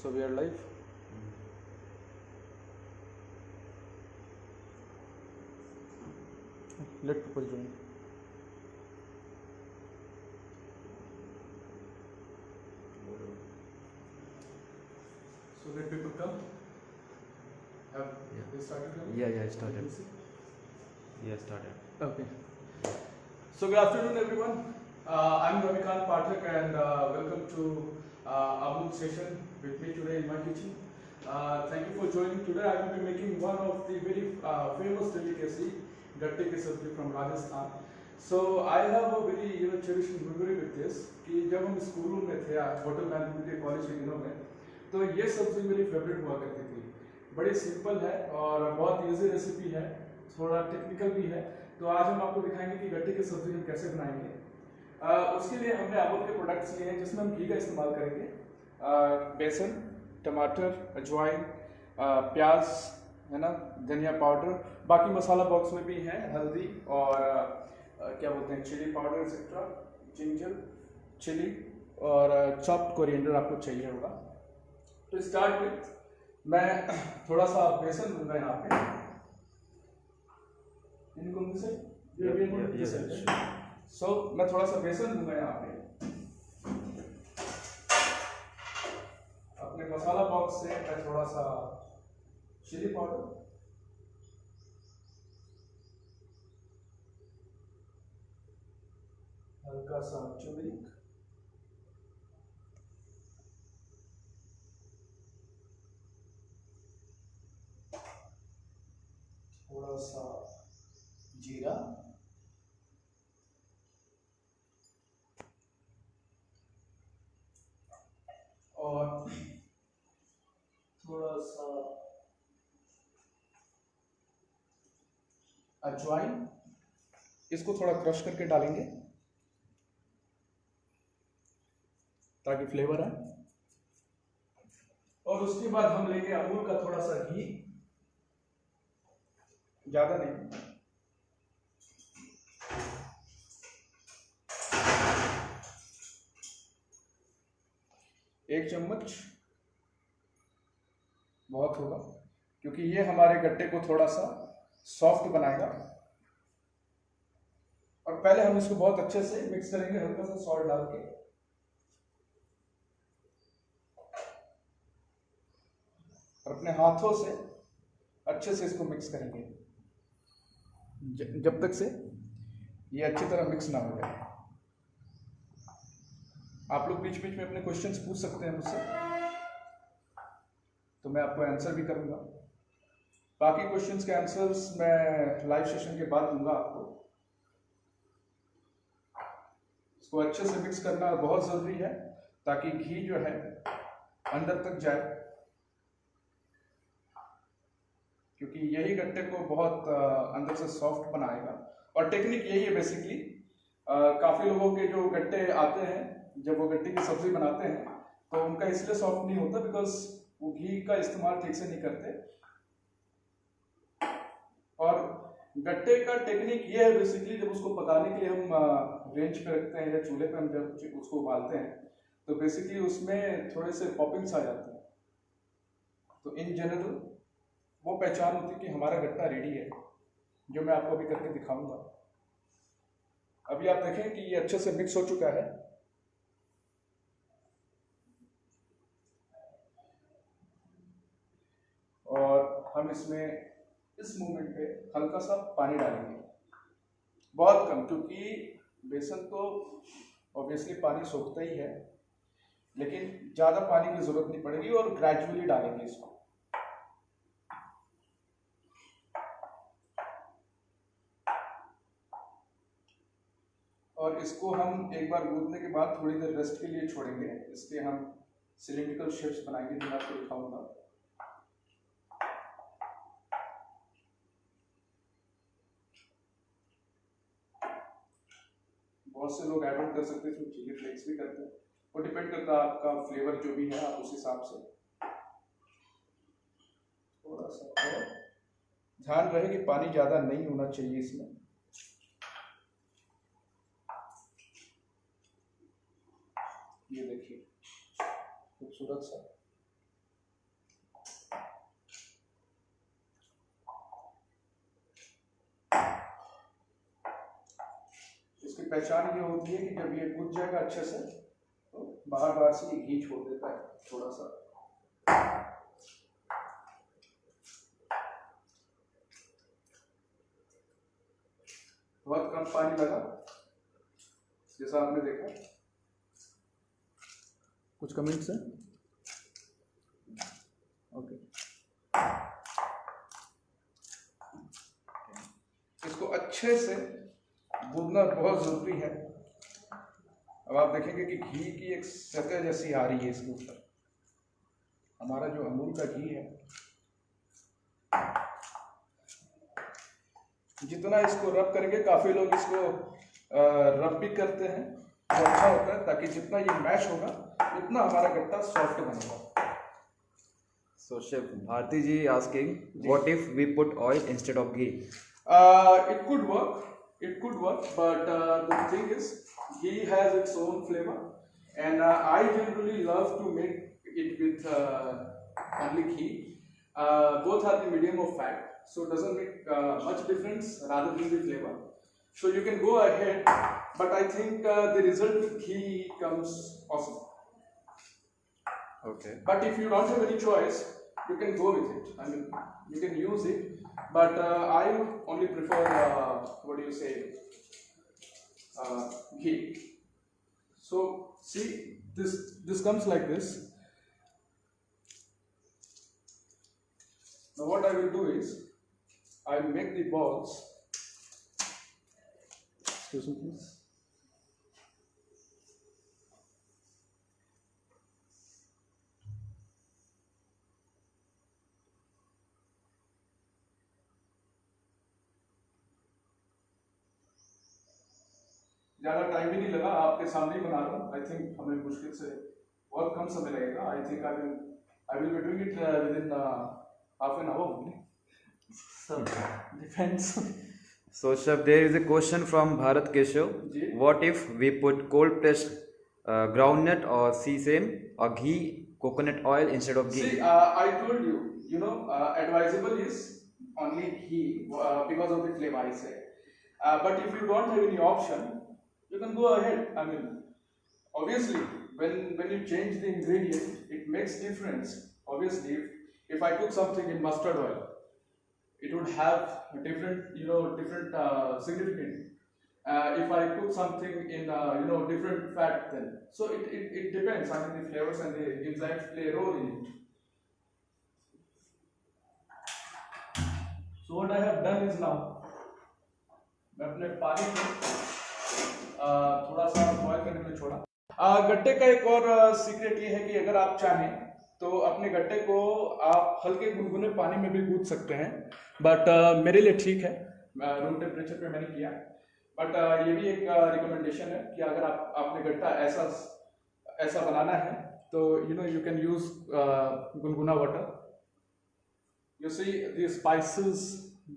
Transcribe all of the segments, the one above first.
So we are live. Let people join. So let people come. Have they started coming? Yeah, it started. Started. Okay. So good afternoon, everyone. I'm Ravikant Pathak, and welcome to Amul session with me today in my kitchen. Thank you for joining. Today I will be making one of the very famous delicacy, gatte ki sabzi from Rajasthan. So I have a very cherished memory with this. कि जब हम स्कूलों में थे, hotel management के college के दिनों में, तो ये सब्जी मेरी फेवरेट हुआ करती थी. बड़ी सिंपल है और बहुत इजी रेसिपी है, थोड़ा टेक्निकल भी है. तो आज हम आपको दिखाएंगे कि गट्टे की सब्जी हम कैसे बनाएंगे. उसके लिए हमने अमूल के प्रोडक्ट्स लिए हैं जिसमें हम घी का इस्तेमाल करेंगे. बेसन, टमाटर, अजवाइन, प्याज है ना, धनिया पाउडर, बाकी मसाला बॉक्स में भी है, हल्दी और क्या बोलते हैं chilli powder etcetera, ginger, chilli और चॉप्ड कोरिएंडर आपको चाहिए होगा. तो स्टार्ट विथ मैं थोड़ा सा बेसन लूँगा यहाँ पे. सो मैं थोड़ा सा बेसन लूँगा यहाँ पे. अपने मसाला बॉक्स से मैं थोड़ा सा चिली पाउडर, हल्का सा turmeric, थोड़ा सा जीरा, और थोड़ा सा अजवाइन. इसको थोड़ा क्रश करके डालेंगे ताकि फ्लेवर आए. और उसके बाद हम लेंगे अमूल का थोड़ा सा घी, ज्यादा नहीं, एक चम्मच बहुत होगा क्योंकि ये हमारे गट्टे को थोड़ा सा सॉफ्ट बनाएगा. और पहले हम इसको बहुत अच्छे से मिक्स करेंगे हल्का सा सॉल्ट डाल के. और अपने हाथों से अच्छे से इसको मिक्स करेंगे जब तक से ये अच्छी तरह मिक्स ना हो जाए. आप लोग बीच बीच में अपने क्वेश्चंस पूछ सकते हैं मुझसे, तो मैं आपको आंसर भी करूंगा. बाकी क्वेश्चंस के आंसर्स मैं लाइव सेशन के बाद दूंगा आपको. इसको अच्छे से मिक्स करना बहुत जरूरी है ताकि घी जो है अंदर तक जाए, क्योंकि यही गट्टे को बहुत अंदर से सॉफ्ट बनाएगा. और टेक्निक यही है बेसिकली. काफी लोगों के जो गट्टे आते हैं, जब वो गट्टे की सब्जी बनाते हैं तो उनका इसलिए सॉफ्ट नहीं होता बिकॉज वो घी का इस्तेमाल ठीक से नहीं करते. और गट्टे का टेक्निक ये है बेसिकली, जब उसको पकाने के लिए हम रेंज पे रखते हैं या चूल्हे पे हम जब उसको उबालते हैं तो बेसिकली उसमें थोड़े से पॉपिंग्स आ जाते हैं. तो इन जनरल वो पहचान होती है कि हमारा गट्टा रेडी है, जो मैं आपको अभी करके दिखाऊंगा. अभी आप देखें कि ये अच्छे से मिक्स हो चुका है. और हम इसमें इस मोमेंट पे हल्का सा पानी डालेंगे, बहुत कम, क्योंकि बेसन तो ऑब्वियसली पानी सोखता ही है, लेकिन ज़्यादा पानी की ज़रूरत नहीं पड़ेगी. और ग्रेजुअली डालेंगे इसको. और इसको हम एक बार गूंदने के बाद थोड़ी देर रेस्ट के लिए छोड़ेंगे. इसके हम सिलिंड्रिकल शेप्स बनाएंगे जो मैं आपको दिखाऊंगा. बहुत से लोग ऐड ऑन कर सकते हैं, चिली फ्लेक्स भी करते हैं. वो डिपेंड करता है आपका फ्लेवर जो भी है, आप उस हिसाब से. थोड़ा सा और ध्यान रहे कि पानी ज़्यादा नहीं होना चाहिए इसमें. ये देखिए खूबसूरत सा पहचान ये होती है कि जब ये गुज जाएगा अच्छे से तो बाहर बाहर से ये घी छोड़ देता है थोड़ा सा। बहुत कम पानी लगा जैसा आपने देखा। कुछ कमेंट्स हैं? ओके, इसको अच्छे से गूंदना बहुत जरूरी है। अब आप देखेंगे कि घी की एक सतह जैसी आ रही है इसके ऊपर। हमारा जो अमूल का घी है, जितना इसको रब करेंगे, काफी लोग इसको रब भी करते हैं तो अच्छा होता है, ताकि जितना ये मैश होगा उतना हमारा गट्टा सॉफ्ट बनेगा। So Chef Bharti ji asking, what if we put oil instead of ghee? It could work. It could work, but the thing is, ghee has its own flavor, and I generally love to make it with only ghee. Both are the medium of fat, so it doesn't make much difference rather than the flavor. So you can go ahead, but I think the result with ghee comes awesome. Okay. But if you don't have any choice, you can go with it. I mean, you can use it, but I only prefer what do you say, ghee. So see, this comes like this. Now what I will do is, I will make the balls. Excuse me, please. ज़्यादा time भी नहीं लगा, आपके सामने ही बना रहा हूँ। I think हमें मुश्किल से बहुत कम समय लगेगा। I think I will be doing it within half an hour only. So depends. So Chef, there is a question from Bharat Keshav. Ji. What if we put cold pressed groundnut or sesame or ghee, coconut oil instead of ghee? See, I told you, advisable is only ghee because of the flavor I say. But if you don't have any option, you can go ahead. I mean, obviously, when you change the ingredient, it makes difference. Obviously, if I cook something in mustard oil, it would have a different, different significance. If I cook something in, different fat, then so it depends. I mean, the flavors and the enzymes play a role in it. So what I have done is now, मैं अपने पानी को थोड़ा सा boil करने के लिए छोड़ा। गट्टे का एक और सीक्रेट ये है कि अगर आप चाहें तो अपने गट्टे को आप हल्के गुनगुने पानी में भी गूंथ सकते हैं, बट मेरे लिए ठीक है, रूम टेम्परेचर पे मैंने किया। बट ये भी एक रिकमेंडेशन है कि अगर आप अपने गट्टा ऐसा बनाना है तो यू कैन यूज गुनगुना water. You see the spices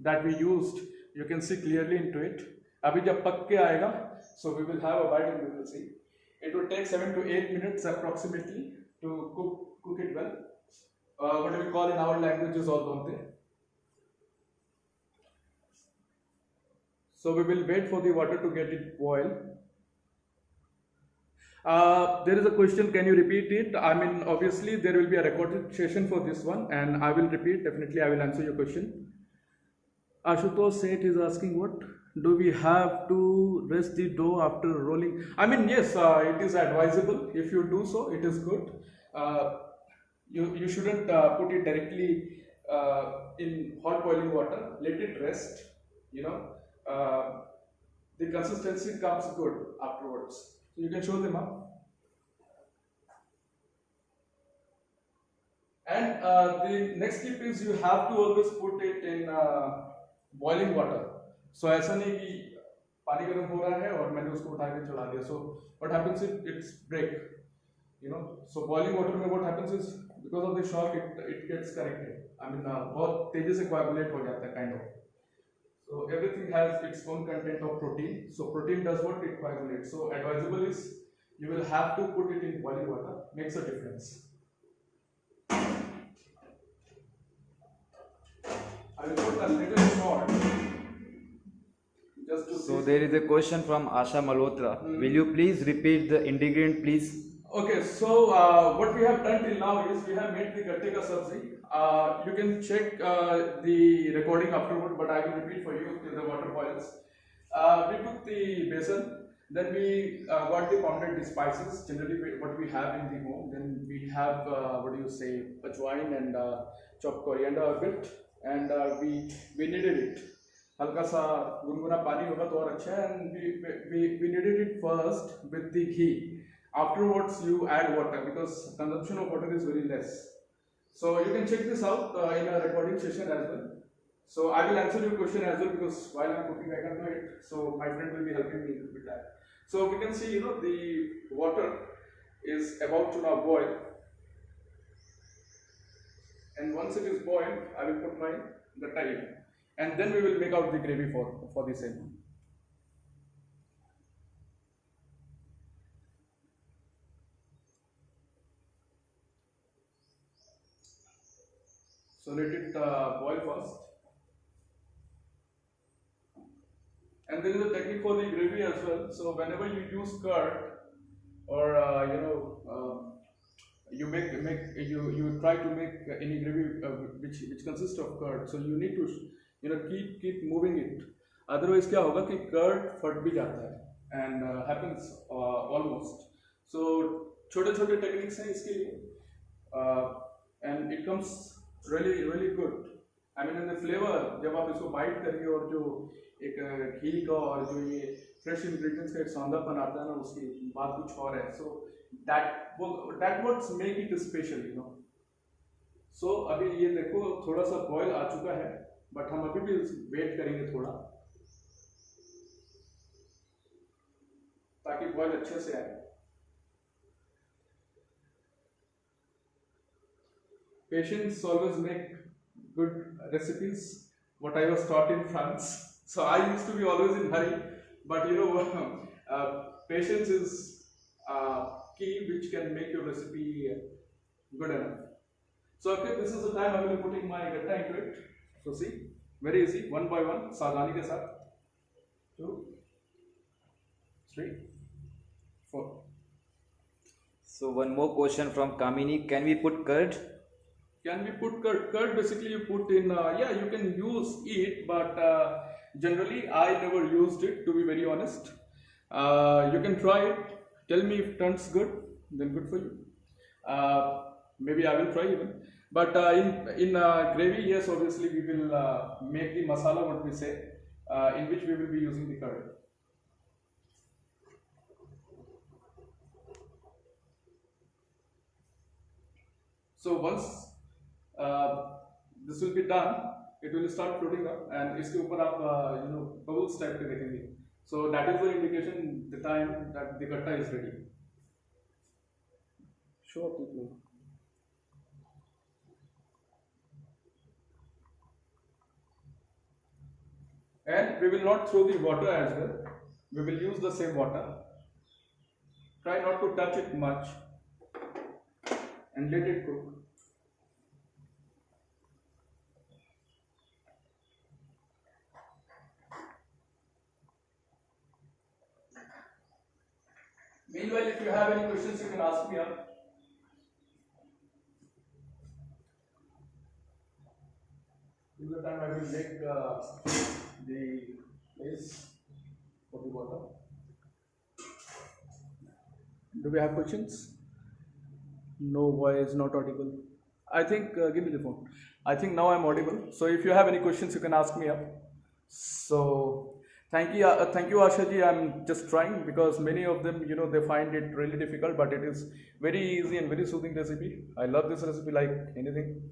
that we used, you can see clearly into it. अभी जब पक के आएगा, so we will have a bite and we will see. It will take 7 to 8 minutes approximately to cook it well. What we call in our language is al dente. So we will wait for the water to get it boil. There is a question, can you repeat it? I mean, obviously there will be a recorded session for this one and I will repeat, definitely I will answer your question. Ashutosh Seth is asking, what do we have to rest the dough after rolling? I mean, yes, it is advisable. If you do so, it is good. You shouldn't put it directly in hot boiling water. Let it rest, the consistency comes good afterwards. So you can show them up. And the next tip is you have to always put it in boiling water. So ऐसा नहीं कि पानी गर्म हो रहा है और मैंने उसको उठा के चढ़ा दिया. So what happens is it's break. So boiling water में what happens is because of the shock it gets corrected. I mean बहुत तेजी से coagulate हो जाता है kind of. So everything has its own content of protein. So protein does what? It coagulates. So advisable is you will have to put it in boiling water. Makes a difference. I will put a little salt just to So see. there is a question from Asha Malhotra. Will you please repeat the ingredient, please? Okay, so what we have done till now is we have made the gatte ka sabzi. You can check the recording afterward, but I will repeat for you till the water boils. We took the besan, then we got the pounded the spices, generally what we have in the home. Then we have what do you say, ajwain and chopped coriander a bit, and we kneaded it. हल्का सा गुनगुना पानी होगा तो और अच्छा है, and we kneaded it first with the ghee. Afterwards you add water because consumption of water is very less. So you can check this out in a recording session as well. So I will answer your question as well because while I'm cooking I can't do it. So my friend will be helping me with that. So we can see, the water is about to now boil. And once it is boiled, I will put my gatta in. And then we will make out the gravy for the same. So let it boil first. And there is a technique for the gravy as well. So whenever you use curd, or you try to make any gravy which consists of curd, so you need to keep moving it. Otherwise क्या होगा कि curd फट भी जाता है, and happens almost. So छोटे छोटे techniques हैं इसके लिए, and it comes really good. I mean in the flavor, जब आप इसको bite करिए और जो एक घी का और जो ये फ्रेश इंग्रेडिएंट्स का एक सौंदर्यपन आता है ना, उसकी बात कुछ और है. So that what make it special, So अभी ये देखो थोड़ा सा बॉयल आ चुका है, बट हम अभी भी वेट करेंगे थोड़ा ताकि बॉयल अच्छे से आए. Patience always make good recipes. What I was taught in France. So I used to be always in hurry, but patience is key which can make your recipe good enough. So okay, this is the time I will be putting my gatta into it. So see, very easy, one by one, सावधानी के साथ. 2, 3, 4. So one more question from Kamini. Can we put curd? Can we put curd? Curd basically you put in, you can use it, but generally I never used it, to be very honest. You can try it, tell me if it turns good, then good for you. Maybe I will try even. But in gravy, yes, obviously we will make the masala, what we say, in which we will be using the curd. So once this will be done, it will start floating up, and इसके ऊपर आप bubbles type के देखेंगे. So that is the indication, the time that the gatta is ready. Show up with me. And we will not throw the water as well. We will use the same water. Try not to touch it much and let it cook. Meanwhile, if you have any questions, you can ask me up. Till the time I will make the base for the water. Do we have questions? No voice, not audible. I think, give me the phone. I think now I'm audible. So if you have any questions, you can ask me up. So thank you, Asha ji. I'm just trying because many of them, they find it really difficult, but it is very easy and very soothing recipe. I love this recipe like anything.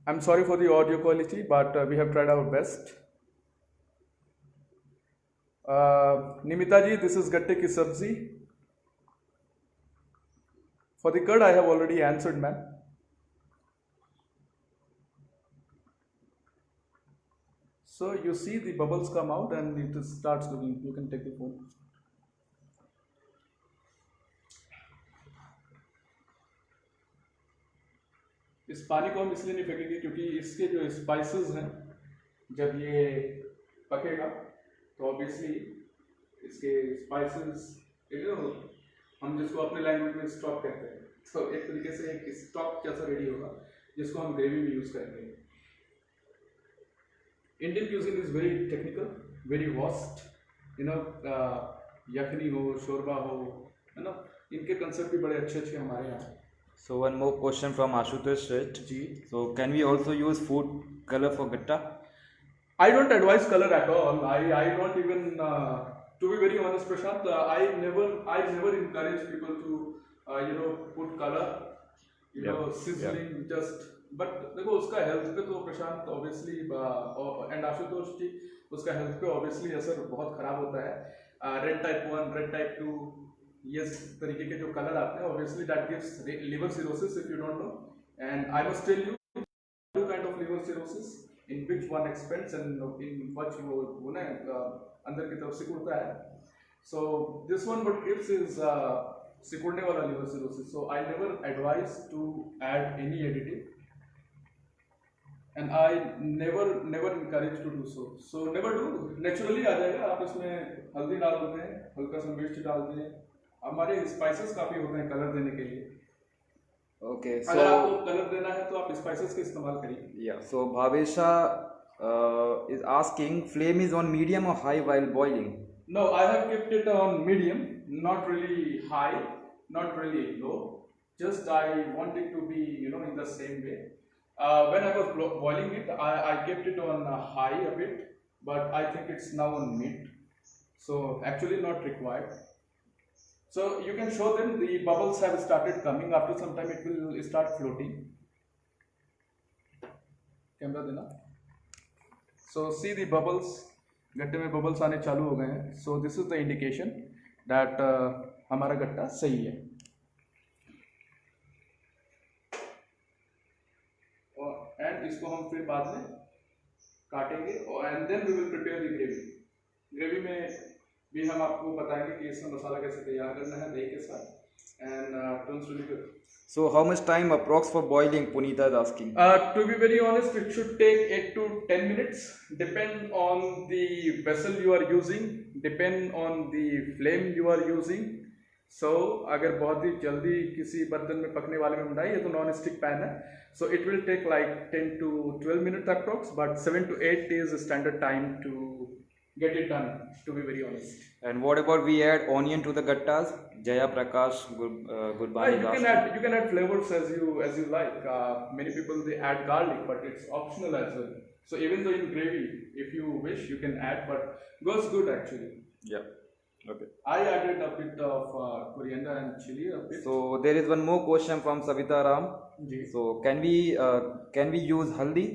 I'm sorry for the audio quality, but we have tried our best. Nimita ji, this is gatte ki sabzi. For the curd, I have already answered, ma'am. So you see the bubbles come out and it starts cooking. You can take the phone. इस पानी को हम इसलिए नहीं फेंकेंगे क्योंकि इसके जो स्पाइसेस हैं जब ये पकेगा तो ऑब्वियसली इसके स्पाइसेस, यू नो, हम जिसको अपने लैंग्वेज में स्टॉक कहते हैं, तो एक तरीके से एक स्टॉक कैसा रेडी होगा जिसको हम ग्रेवी में यूज करेंगे. Indian cuisine is very technical, very vast, you know. यखनी हो, शोरबा हो, है ना, इनके कंसेप्ट भी बड़े अच्छे अच्छे हमारे यहाँ. So one more question from Ashutosh Seth. Ji. So can we also use food color for gatta? I don't advise color at all. I don't even, to be very honest, Prashant, I never encourage people to, put color, sizzling just. But देखो उसका health पे तो प्रशांत obviously and Ashutosh जी, उसका health पे obviously असर बहुत खराब होता है. रेड टाइप 1, रेड टाइप 2, ये तरीके के जो कलर आते हैं, obviously that gives liver cirrhosis if you don't know. And I must tell you two kind of liver cirrhosis in which one expands and in which वो ना अंदर की तरफ सिकुड़ता है. So this one what gives is सिकुड़ने वाला liver cirrhosis. So I never advise to add any additive, and I never encourage to do so. So never do. Naturally आ जाएगा. आप इसमें हल्दी डाल दें, हल्का सा मिर्च डाल दें. हमारे स्पाइसेस काफी होते हैं कलर देने के लिए. Okay, अगर so आपको कलर देना है तो आप स्पाइसेस का इस्तेमाल करिए. yeah, so Bhavesha is asking, flame is on medium or high while boiling? No, I have kept it on medium, not really high, not really low. Just I want it to be, in the same way. When I was boiling it, I kept it on high a bit, but I think it's now on mid. So actually not required. So you can show them the bubbles have started coming. After some time it will start floating. Camera देना. So see the bubbles. गट्टे में bubbles आने चालू हो गए हैं. So this is the indication that हमारा गट्टा सही है. And इसको हम फिर बाद में काटेंगे and then we will prepare the gravy. Gravy में भी हम आपको बताएंगे कि इसमें मसाला कैसे तैयार करना है दही के साथ. And turns really good. So how much time approx for boiling? Punita is asking. To be very honest, it should take 8 to 10 minutes. Depend on the vessel you are using, depend on the flame you are using. So अगर बहुत ही जल्दी किसी बर्तन में पकने वाले में बनाई, ये तो नॉन स्टिक पैन है. So it will take like 10 to 12 minutes approx, but 7 to 8 is the standard time to get it done, to be very honest. And what about we add onion to the gattas? Jaya Prakash Gurbani. You can add flavors as you like. Many people they add garlic, but it's optional as well. So even though in gravy, if you wish, you can add, but goes good actually. Yeah. Okay. I added a bit of coriander and chili a bit. So there is one more question from Savita Ram. Ji. So can we use haldi?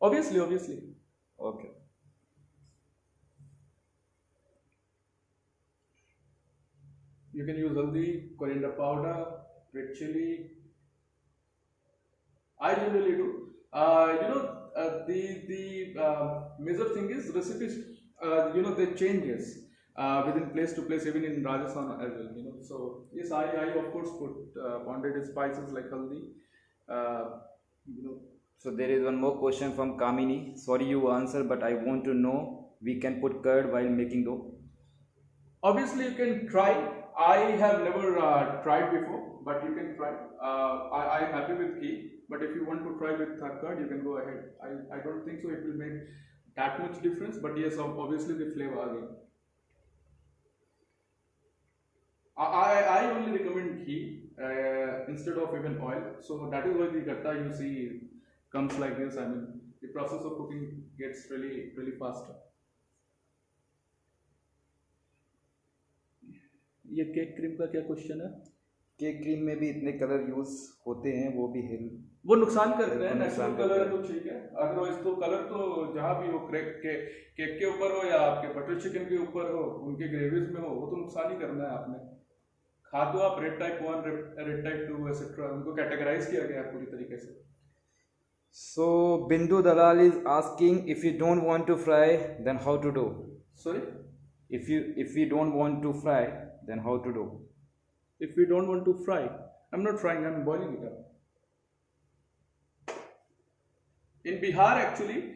Obviously. Okay. You can use haldi, coriander powder, red chili. I generally do. The major thing is recipes. They changes within place to place, even in Rajasthan as well. So yes, I of course put pounded spices like haldi. So there is one more question from Kamini. Sorry you answer, but I want to know, we can put curd while making dough? Obviously you can try. I have never tried before, but you can try. I'm happy with ghee, but if you want to try with curd, you can go ahead. I don't think so it will make that much difference, but yes, obviously the flavor again. I only recommend ghee instead of even oil. So that is why the gatta you see comes like this. I mean, the process of cooking gets really faster. ये cake cream का क्या question है? Cake cream में भी इतने colour use होते हैं, वो भी वो नुकसान करते हैं. नेचुरल कलर है तो ठीक है, अदरवाइज तो कलर तो जहाँ भी हो, केक के ऊपर हो या आपके बटर चिकन के ऊपर हो, उनके ग्रेवीज में हो, वो तो नुकसान ही करना है आपने. खा तो आप red type 1, red type 2 etcetera, उनको कैटेगराइज किया गया है पूरी तरीके से. So Bindu Dalal is asking, if you don't want to fry, then how to do? Sorry? If we don't want to fry, then how to do? If we don't want to fry, I'm not frying, I'm boiling it up. In Bihar actually,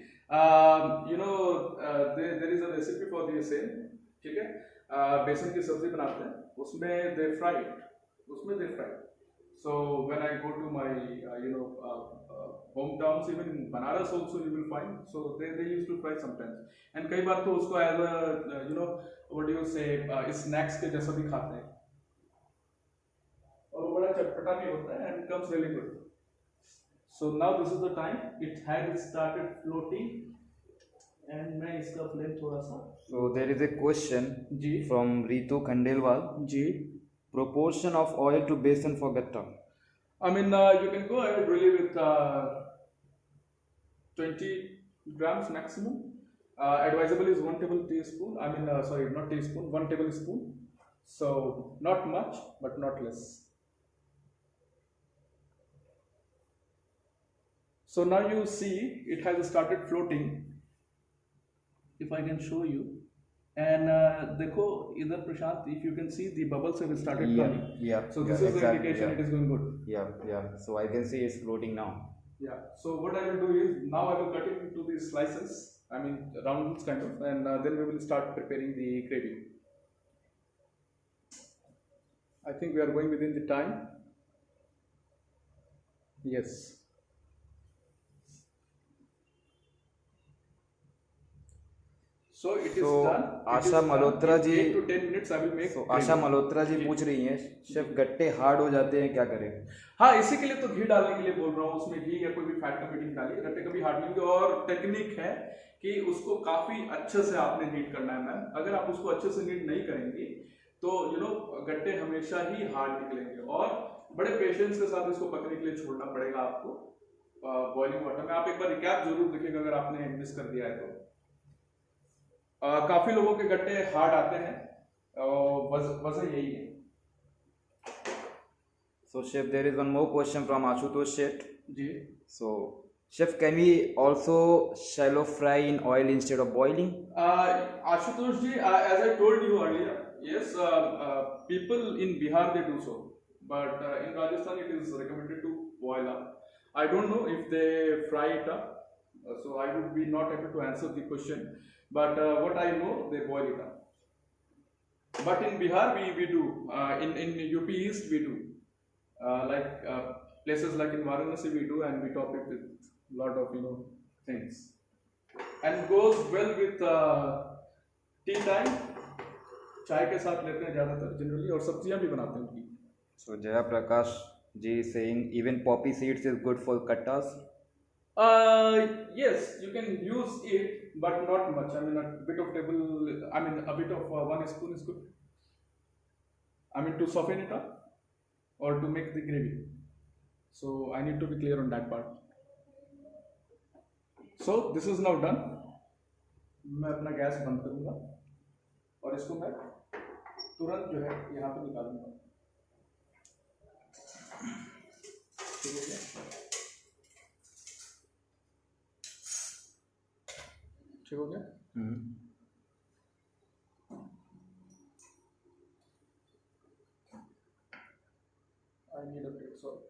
there is a recipe for the same. ठीक है, बेसन की सब्जी बनाते हैं, उसमें they fry it, उसमें they fry. So when I go to my hometowns, even in Banaras also you will find. So they used to fry sometimes. And कई बार तो उसको as a what do you say snacks के जैसा भी खाते हैं. और वो बड़ा चटपटा भी होता है and comes really good. So now this is the time it had started floating. And मैं इसका फ्लेम थोड़ा सा. So there is a question ji. from Ritu Khandelwal. Ji. Proportion of oil to besan for gatta. I mean, you can go ahead really with 20 grams maximum. Advisable is 1 tablespoon. I mean, sorry, not teaspoon, 1 tablespoon. So not much, but not less. So now you see it has started floating. If I can show you. And देखो इधर प्रशांत, if you can see the bubbles have started coming. Yeah. So this is the indication it is going good. Yeah. So I can see it's floating now. Yeah. So what I will do is now I will cut it into these slices. I mean rounds kind of, and then we will start preparing the gravy. I think we are going within the time. Yes. So it is done. Asha Malhotra ji 8 to 10 minutes I will make. So आशा मल्होत्रा जी पूछ रही हैं, chef गट्टे hard हो जाते हैं क्या करें? हाँ, इसी के लिए तो घी डालने के लिए बोल रहा हूँ. उसमें घी या कोई भी फैट कंटेंट डालिए, गट्टे कभी हार्ड नहीं होंगे. और टेक्निक है कि उसको काफी अच्छे से आपने नीट करना है मैम. अगर आप उसको अच्छे से नीट नहीं करेंगी तो गट्टे हमेशा ही हार्ड निकलेंगे. और बड़े पेशेंस के साथ इसको पकने के लिए छोड़ना पड़ेगा आपको बॉइलिंग वाटर में. आप एक बार रिकैप जरूर देखिएगा अगर आपने मिस कर दिया है तो. काफी लोगों के गट्टे हार्ड आते हैं, वजह यही है. So chef, there is one more question from Ashutosh Shet. Ji. So chef, can we also shallow fry in oil instead of boiling? Ashutosh ji, as I told you earlier, yes, people in Bihar they do so, but in Rajasthan it is recommended to boil up. I don't know if they fry it up, so I would be not able to answer the question. But what I know, they boil it up. But in Bihar, we do. In UP East, we do. Like places like in Varanasi, we do, and we top it with a lot of things. And goes well with tea time. चाय के साथ लेते हैं ज़्यादातर generally, और सब्जियां भी बनाते हैं उनकी. So Jaya Prakash ji is saying even poppy seeds is good for kattas. Yes, you can use it, but not much. I mean, a bit of 1 spoon is good. I mean, to soften it up or to make the gravy. So I need to be clear on that part. So this is now done. मैं अपना gas बंद करूँगा और इसको मैं तुरंत जो है यहाँ पे निकालूंगा. ठीक है क्या? ठीक हो गया. I need a break, sorry.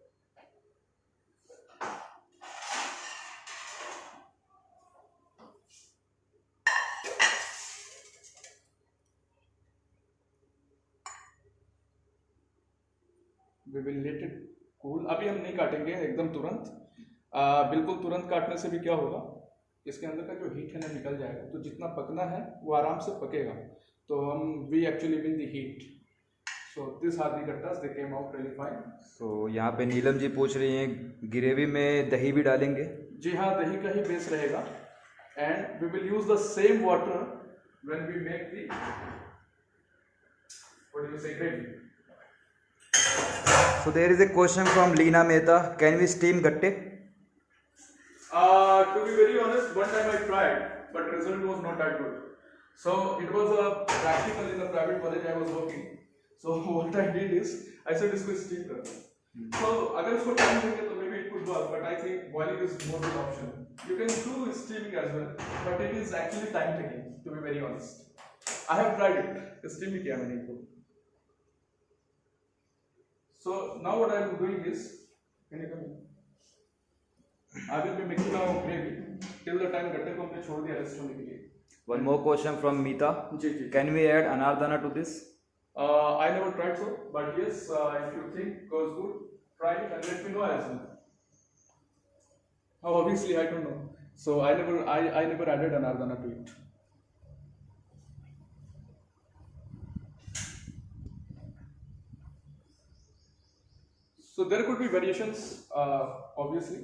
We will let it cool. अभी हम नहीं काटेंगे एकदम तुरंत. बिल्कुल तुरंत काटने से भी क्या होगा, इसके अंदर का जो हीट है ना निकल जाएगा. तो जितना पकना है वो आराम से पकेगा. तो हम we actually win the heat. So this are the gattas, they came out really fine. तो यहाँ पे नीलम जी पूछ रही हैं ग्रेवी में दही भी डालेंगे? जी हाँ, दही का ही बेस रहेगा. And we will use the same water when we make the what do you say gravy. So there is a question from Leena Mehta. Can we steam gatte? To be very honest, one time I tried, but result was not that good. So it was a practical in a private college I was working. So what I did is I said इसको steam कर. So अगर उसको time देंगे तो maybe it could work, but I think boiling is more good option. You can do steaming as well, but it is actually time taking. To be very honest, I have tried it. Steam किया मैंने इसको. So now what I am doing is, can you come in? I will be making our gravy. Till the time गट्टे को हमने छोड़ दिया rest होने के लिए. One more question from Meeta. जी जी. Can we add anardana to this? I never tried so, but yes, if you think goes good, try it and let me know as well. Oh, obviously I don't know, so I never added anardana to it. So there could be variations, obviously.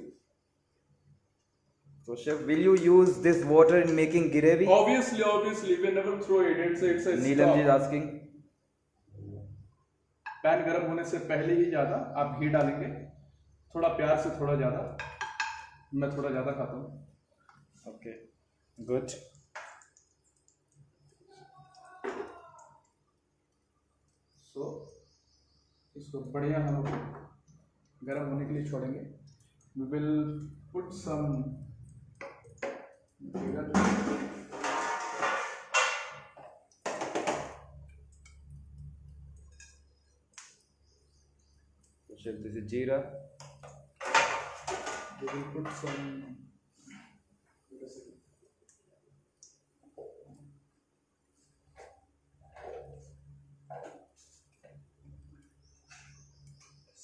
So chef, will you use this water in making gravy? Obviously, we never throw it. It's a Neelam ji is stock. asking. Pan गर्म होने से पहले ही ज़्यादा आप घी डालेंगे, थोड़ा प्यार से थोड़ा ज़्यादा. मैं थोड़ा ज़्यादा खाता हूँ. Okay, good. So इसको बढ़िया हम गर्म होने के लिए छोड़ेंगे. We will put some vinegar. So chef, this is jeera. We will put some.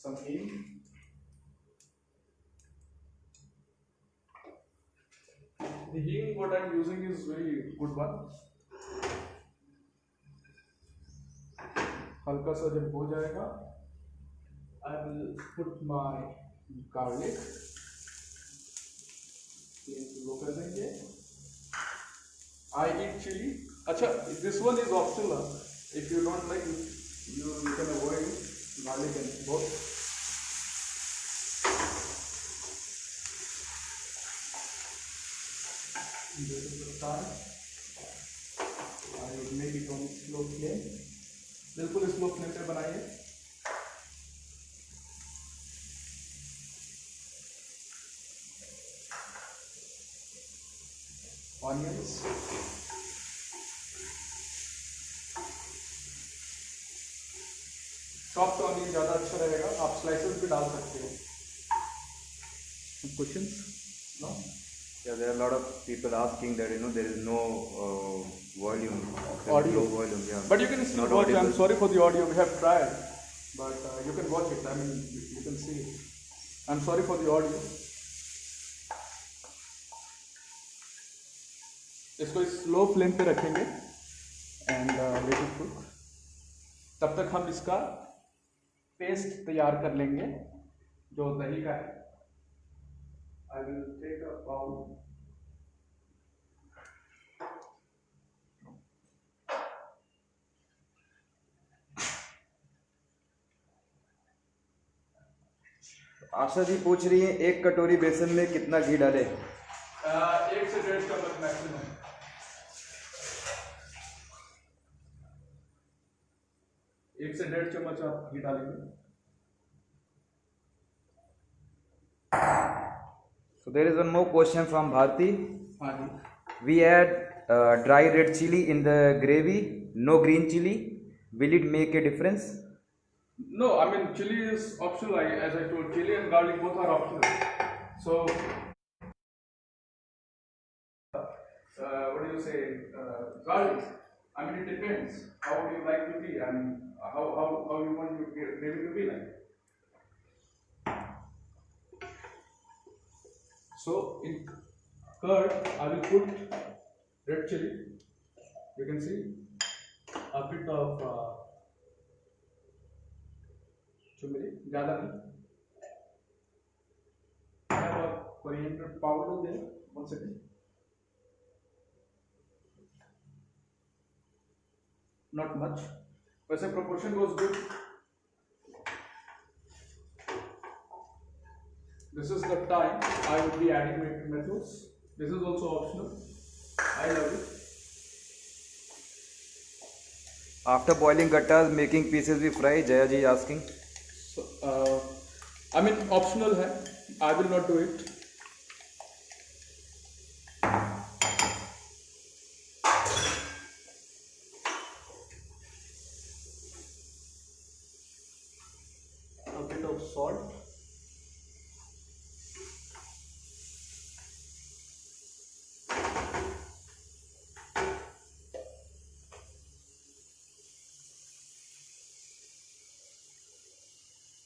Some hing. The hing what I'm using is very good one. हल्का सा जब हो जाएगा, I will put my garlic. लो कर देंगे. I eat chili. अच्छा, this one is optional. If you don't like it, you can avoid garlic and both. This is the time. I would make it on slow flame. बिल्कुल slow flame पे बनाइए. Onions. Chopped onion ज़्यादा अच्छा रहेगा. आप slices भी डाल सकते हो. Questions? No? Yeah, there are a lot of people asking that there is no volume. Audio. Low volume, yeah. But you can still Not watch. I'm audible. sorry for the audio. We have tried, but you can watch it. I mean, you can see it. I'm sorry for the audio. इसको slow flame पे रखेंगे and let it cook. तब तक हम इसका paste तैयार कर लेंगे जो दही का है. I will take a bowl. Asha ji पूछ रही है 1 कटोरी बेसन में कितना घी डालें? 1 से 1.5 चम्मच मैक्सिमम. 1 से 1.5 चम्मच आप घी डालेंगे. So there is one more question from Bharti. हाँ जी. We add dry red chili in the gravy, no green chili. Will it make a difference? No, I mean chili is optional. As I told, chili and garlic both are optional. So, what do you say? Garlic. I mean, it depends. How do you like to be? I mean, how you want your gravy to be like. So in curd, I will put red chili. You can see a bit of turmeric, ज़्यादा नहीं. I have a coriander powder there. One second. Not much. वैसे proportion goes good. This is the time I would be adding metals. This is also optional. I love it. After boiling gattas, making pieces we fry. Jaya ji is asking. So, I mean optional है. I will not do it. A bit of salt.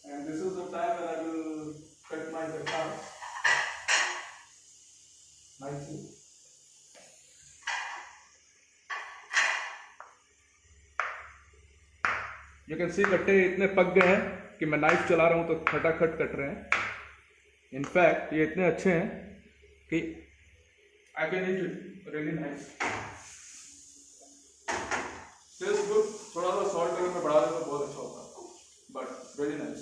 And this is the time when I will cut my vegetables nicely. You can see गट्टे इतने पक गए हैं कि मैं knife चला रहा हूँ तो खटाखट कट रहे हैं। इनफैक्ट ये इतने अच्छे हैं कि I can eat it really nice. Taste good. थोड़ा सा सॉल्ट अगर मैं बढ़ा दूँ तो बहुत अच्छा होगा, बट रियली नाइस।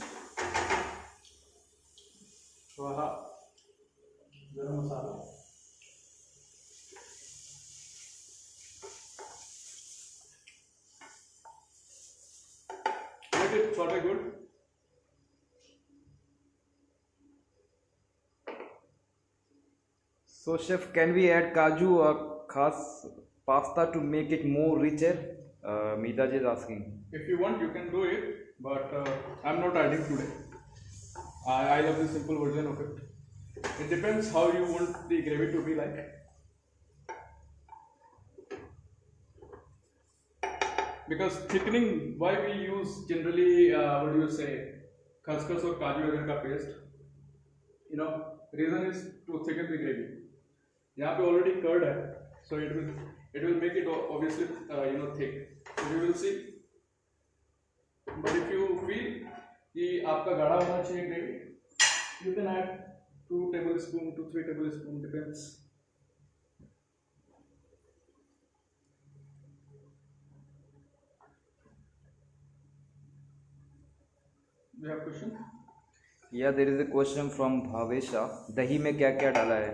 थोड़ा गरम मसाला, make it sort of good. So chef, can we add kaju or khas pasta to make it more richer? Meeta ji is asking. If you want, you can do it, but I'm not adding today. I love the simple version of it. It depends how you want the gravy to be like. Because thickening, why we use generally, what do you say, khaskhas or kaju agar ka paste, you know, reason is to thicken the gravy. यहाँ पे already curd है, so it will make it obviously you know, thick. So you will see. But if you feel कि आपका गाढ़ा होना चाहिए gravy, you can add 2 tablespoon to 3 tablespoon, depends. Do you have question? Yeah, there is a question from Bhavesha. दही में क्या क्या डाला है?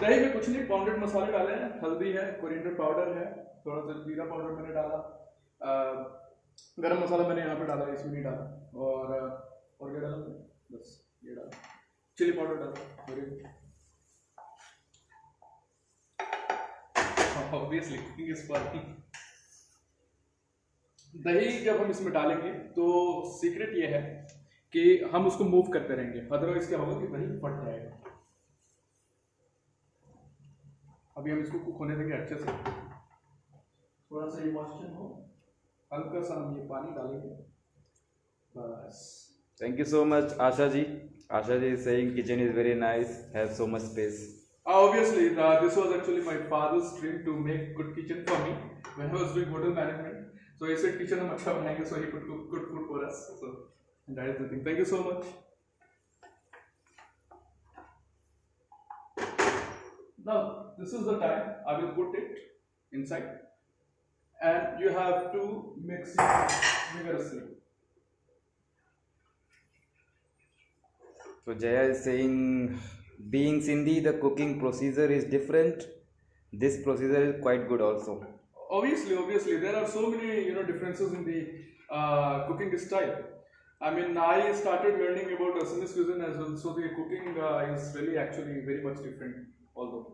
दही में कुछ नहीं, पाउंडेड मसाले डाले हैं, हल्दी है, कोरिएंडर पाउडर है, थोड़ा सा जीरा पाउडर मैंने डाला, गरम मसाला मैंने यहाँ पे डाला, इसमें नहीं डाला, और क्या डाला, बस ये डाला, चिली पाउडर डाला, ऑब्वियसली कुकिंग इज फन। दही जब हम इसमें डालेंगे तो सीक्रेट ये है कि हम उसको मूव करते रहेंगे, अदरवाइज क्या होगा कि दही फट जाएगा। अभी हम इसको कुक होने देंगे अच्छे से, थोड़ा सा ये मॉइस्चर हो, हल्का सा हम ये पानी डालेंगे, बस। Thank you so much, Asha ji. Asha ji is saying kitchen is very nice, have so much space. Obviously, this was actually my father's dream to make good kitchen for me when I was doing hotel management. So he said kitchen हम अच्छा बनाएंगे, so he put good food for us. So that is the thing. Thank you so much. Now this is the time I will put it inside, and you have to mix it vigorously. So Jaya is saying, being Sindhi, the cooking procedure is different. This procedure is quite good also. Obviously, there are so many differences in the cooking style. I mean, I started learning about Assamese cuisine as well, so the cooking is really actually very much different. Although,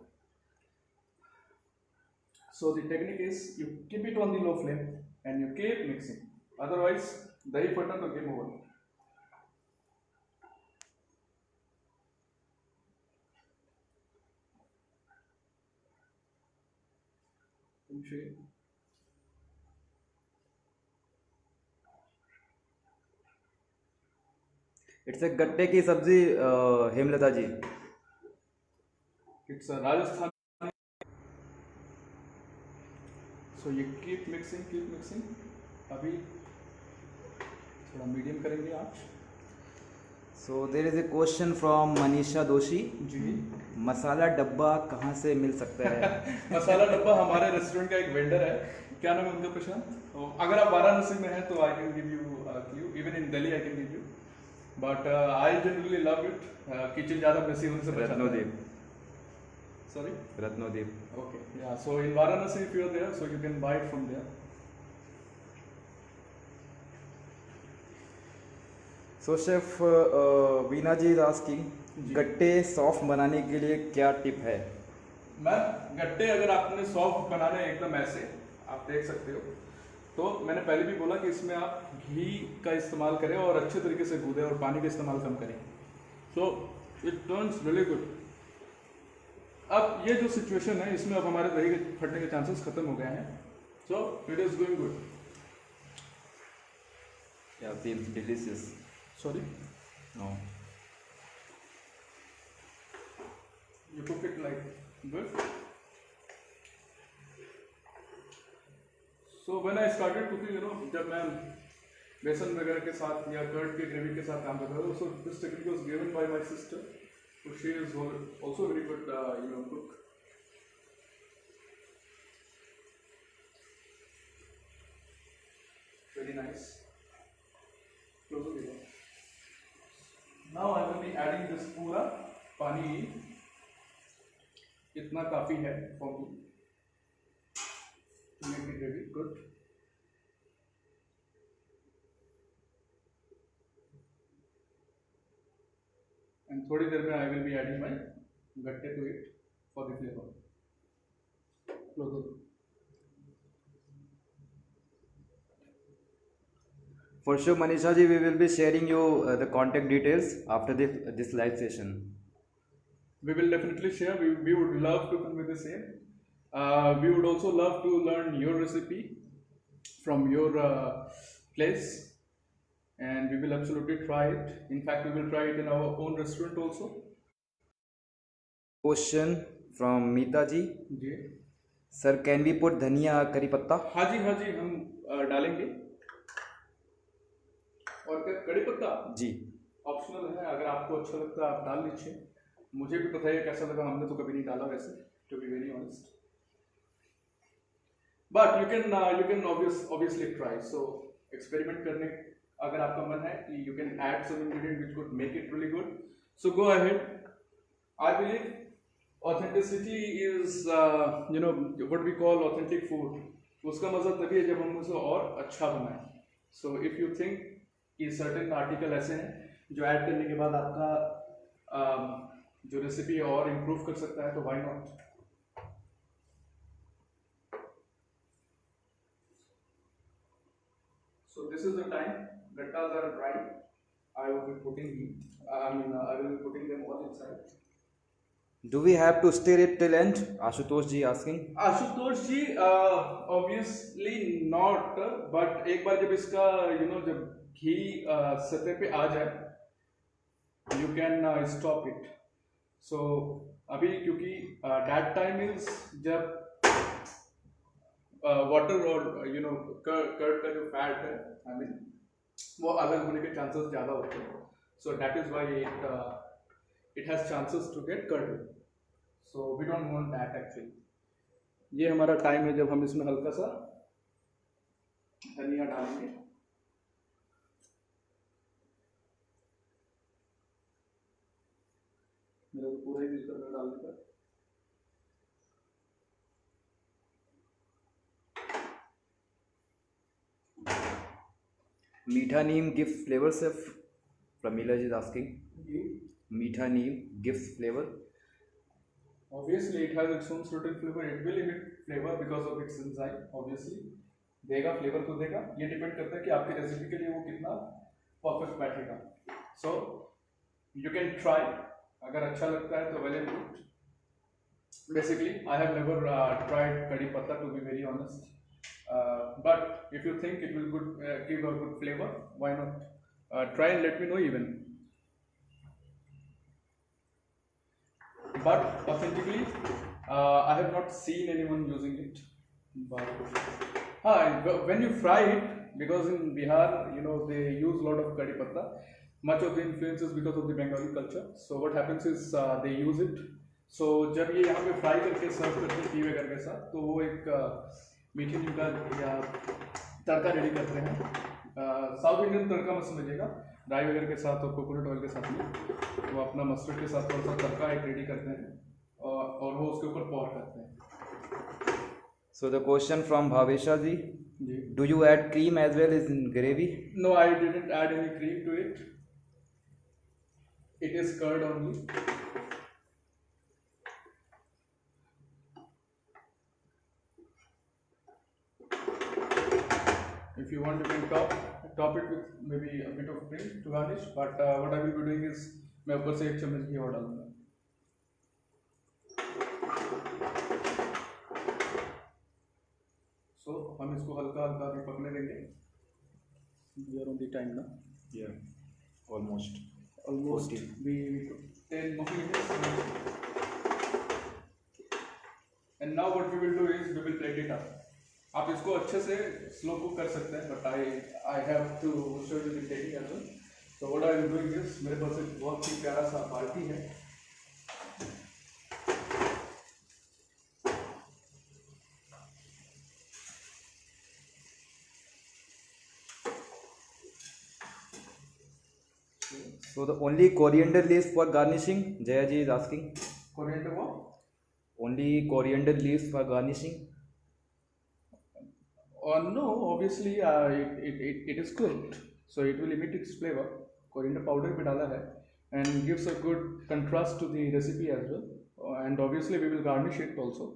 so the technique is you keep it on the low flame and you keep mixing. Otherwise, dahi pata to game over. It's a गट्टे की सब्जी, हेमलता जी. It's a Rajasthan. So you keep mixing. अभी थोड़ा medium करेंगे आँच. So there is a question from Manisha Doshi. जी. मसाला डब्बा कहाँ से मिल सकता है? मसाला डब्बा हमारे रेस्टोरेंट का एक वेंडर है. क्या नाम है उनका? प्रशांत. अगर आप वाराणसी में हैं तो I can give you clue. Even in Delhi I can give you. But I generally love it. Kitchen ज़्यादा messy होने से बचाता है. रत्नोदीप. Sorry? रत्नोदीप. Okay. Yeah. So in Varanasi, if you are there, so you can buy it from there. So chef, Veena ji is asking, गट्टे soft बनाने के लिए क्या टिप है? मैम, गट्टे अगर आपने सॉफ्ट बनाने एकदम ऐसे आप देख सकते हो, तो मैंने पहले भी बोला कि इसमें आप घी का इस्तेमाल करें और अच्छे तरीके से गूदें और पानी का इस्तेमाल कम करें. So it turns really good. अब ये जो सिचुएशन है इसमें अब हमारे दही के फटने के चांसेस खत्म हो गए हैं. So it is going good. Yeah, seems delicious. Sorry, No. you cook it like good. So when I started cooking, जब मैं बेसन वगैरह के साथ या कर्ड के ग्रेवी के साथ काम करता था, so this technique was given by my sister. So she is also very good, cook. Very nice. Close the door. Now I will be adding this पूरा पानी. इतना काफी है for me to make it really good. And थोड़ी देर में I will be adding my गट्टे to it for the flavor. Close the door. For sure, Manisha ji, we will be sharing you the contact details after this live session. We will definitely share. We would love to convey the same. We would also love to learn your recipe from your place, and we will absolutely try it. In fact, we will try it in our own restaurant also. Question from Meeta ji. Ji Sir, can we put धनिया करी पत्ता? हाँ जी हम डालेंगे. और क्या कड़ी पत्ता जी ऑप्शनल है, अगर आपको अच्छा लगता है आप डाल लीजिए. मुझे भी पता है कैसा लगा, हमने तो कभी नहीं डाला वैसे, to be very honest. But you can obviously try. So experiment करने अगर आपका मन है कि you can add some ingredient which could make it really good, so go ahead. I believe authenticity is what we call authentic food. उसका मजा तभी है जब हम उसे और अच्छा बनाएं. So if you think कि certain article ऐसे हैं जो ऐड करने के बाद आपका जो रेसिपी और इम्प्रूव कर सकता है, तो why not. So this is the time gattas are dry. I will be putting them all inside. Do we have to stir it till end? Ashutosh ji asking. Ashutosh ji obviously not, but एक बार जब इसका जब घी सतह पे आ जाए, you can stop it. So अभी क्योंकि that time is जब वाटर और कर्ड का जो फैट है, वो अलग होने के चांसेस ज़्यादा होते हैं. So that is why it has chances to get curdled. So we don't want that actually. ये हमारा टाइम है जब हम इसमें हल्का सा धनिया डालेंगे. मेरा तो पूरा ही दिल कर रहा है डालने का. Meetha neem gives flavor, chef. Pramila ji is asking. ये Meetha neem gives flavor. obviously it has its own certain flavor. It will emit flavor because of its enzyme. Obviously देगा फ्लेवर तो देगा. ये डिपेंड करता है कि आपके recipe के लिए वो कितना परफेक्ट बैठेगा. So you can try. अगर अच्छा लगता है तो well and good. Basically I have never tried कड़ी पत्ता, to be very honest. But if you think it will give a good flavor, why not? Try and let me know even. But authentically, I have not seen anyone using it. But when you fry it, because in Bihar, they use a lot of kadi patta. Much of the influence is because of the Bengali culture. So what happens is they use it. So जब ये यहाँ पे fry करके सर्व करते हैं T वगैरह के साथ, तो वो एक मीठी नीम का या तड़का रेडी करते हैं. साउथ इंडियन तड़का मत समझिएगा, राई वगैरह के साथ और कोकोनट ऑयल के साथ में वो अपना मस्टर्ड के साथ थोड़ा सा तड़का एक रेडी करते हैं और वो उसके ऊपर पॉर करते हैं. So the question from Bhavesha ji. Ji. Do you add cream as well as in gravy? No, I didn't add any cream to it. It is curd only. If you want, you can top it with maybe a bit of cream to garnish. But what I will be doing is मैं ऊपर से एक चम्मच घी और डालूंगा. So हम इसको हल्का हल्का अभी पकने देंगे. We are on the time now. Yeah. almost almost 14. we took 10 more minutes. And now what we will do is we will plate it up. आप इसको अच्छे से स्लो कुक कर सकते हैं, but I have to show you the technique as well. So what I am doing is, मेरे पास एक बहुत ही प्यारा सा बाल्टी है. So the only coriander leaves for garnishing, Jayaji is asking. Coriander what? Only coriander leaves for garnishing. No, obviously it is cooked, so it will emit its flavor. Coriander powder भी डाला है and gives a good contrast to the recipe as well. And obviously we will garnish it also.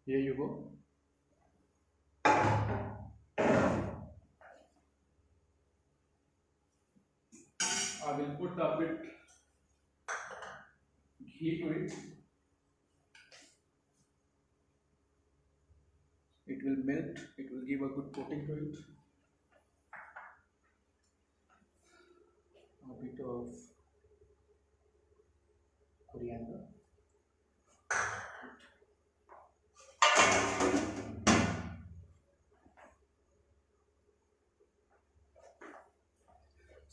Here you go. I will put a bit ghee to it. It will melt, it will give a good coating to it. A bit of coriander.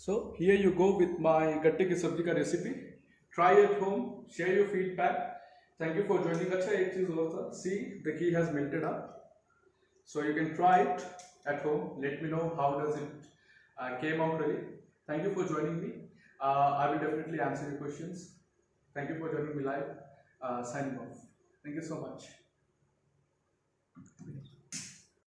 So here you go with my gatte ki sabzi ka recipe. Try at home, share your feedback. Thank you for joining. अच्छा एक चीज और था, see the ghee has melted up, so you can try it at home. Let me know how does it came out really. Thank you for joining me. I will definitely answer your questions. Thank you for joining me live. Signing off. Thank you so much.